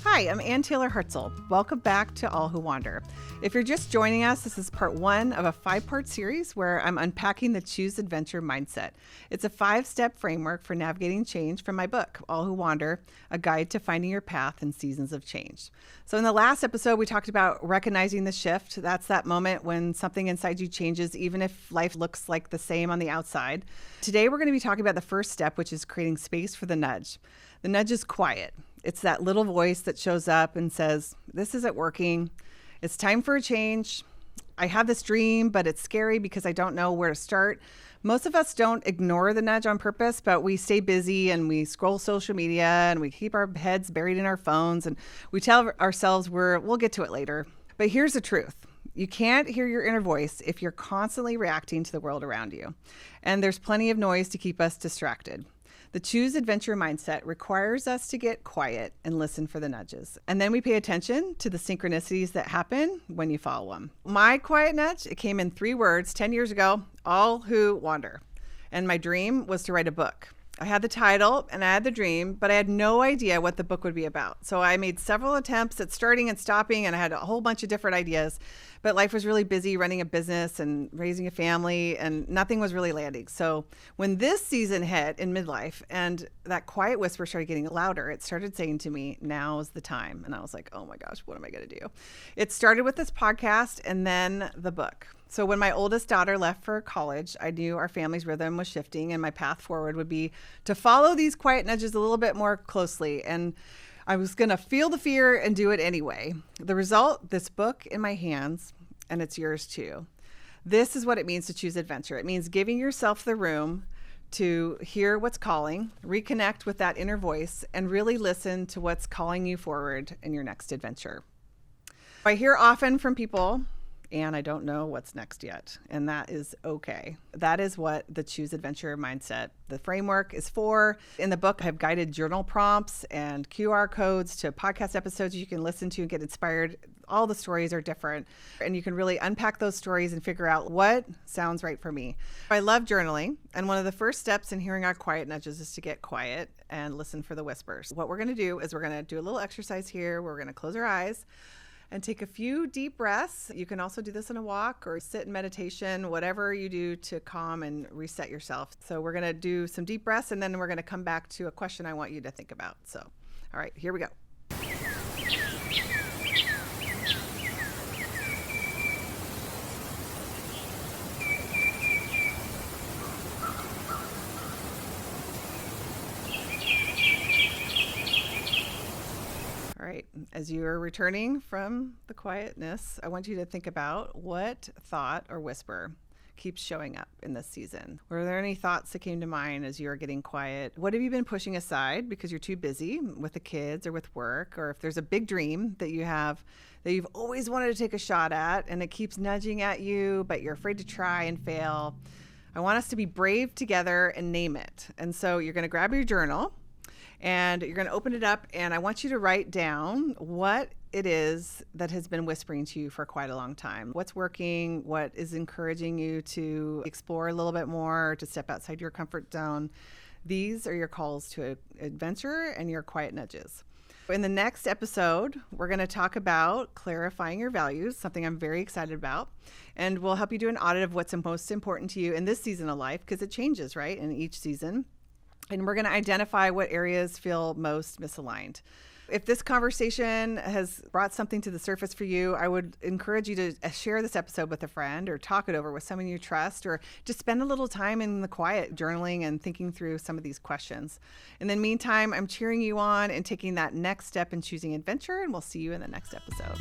Hi, I'm Taylor Hartzell. Welcome back to All Who Wander. If you're just joining us, this is part one of a 5-part series where I'm unpacking the Choose Adventure mindset. It's a 5-step framework for navigating change from my book, All Who Wander, a guide to finding your path in seasons of change. So in the last episode, we talked about recognizing the shift. That's that moment when something inside you changes, even if life looks like the same on the outside. Today, we're going to be talking about the first step, which is creating space for the nudge. The nudge is quiet. It's that little voice that shows up and says, this isn't working. It's time for a change. I have this dream, but it's scary because I don't know where to start. Most of us don't ignore the nudge on purpose, but we stay busy and we scroll social media and we keep our heads buried in our phones and we tell ourselves we'll get to it later. But here's the truth. You can't hear your inner voice if you're constantly reacting to the world around you. And there's plenty of noise to keep us distracted. The Choose Adventure mindset requires us to get quiet and listen for the nudges. And then we pay attention to the synchronicities that happen when you follow them. My quiet nudge, it came in 3 words 10 years ago, All Who Wander. And my dream was to write a book. I had the title and I had the dream, but I had no idea what the book would be about. So I made several attempts at starting and stopping, and I had a whole bunch of different ideas. But life was really busy running a business and raising a family, and nothing was really landing. So when this season hit in midlife and that quiet whisper started getting louder, it started saying to me, now's the time. And I was like, oh my gosh, what am I going to do? It started with this podcast and then the book. So when my oldest daughter left for college, I knew our family's rhythm was shifting and my path forward would be to follow these quiet nudges a little bit more closely. And I was going to feel the fear and do it anyway. The result, this book in my hands, and it's yours too. This is what it means to choose adventure. It means giving yourself the room to hear what's calling, reconnect with that inner voice, and really listen to what's calling you forward in your next adventure. I hear often from people, and I don't know what's next yet. And that is okay. That is what the Choose Adventure mindset, the framework is for. In the book, I have guided journal prompts and QR codes to podcast episodes you can listen to and get inspired. All the stories are different. And you can really unpack those stories and figure out what sounds right for me. I love journaling. And one of the first steps in hearing our quiet nudges is to get quiet and listen for the whispers. What we're going to do is we're going to do a little exercise here. We're going to close our eyes and take a few deep breaths. You can also do this in a walk or sit in meditation, whatever you do to calm and reset yourself. So we're going to do some deep breaths, and then we're going to come back to a question I want you to think about. So, all right, here we go. All right, as you are returning from the quietness, I want you to think about what thought or whisper keeps showing up in this season. Were there any thoughts that came to mind as you are getting quiet? What have you been pushing aside because you're too busy with the kids or with work? Or if there's a big dream that you have that you've always wanted to take a shot at and it keeps nudging at you, but you're afraid to try and fail. I want us to be brave together and name it. And so you're going to grab your journal and you're going to open it up, and I want you to write down what it is that has been whispering to you for quite a long time. What's working? What is encouraging you to explore a little bit more, to step outside your comfort zone? These are your calls to adventure and your quiet nudges. In the next episode, we're going to talk about clarifying your values, something I'm very excited about. And we'll help you do an audit of what's most important to you in this season of life, because it changes, right, in each season. And we're going to identify what areas feel most misaligned. If this conversation has brought something to the surface for you, I would encourage you to share this episode with a friend or talk it over with someone you trust, or just spend a little time in the quiet journaling and thinking through some of these questions. In the meantime, I'm cheering you on and taking that next step in choosing adventure, and we'll see you in the next episode.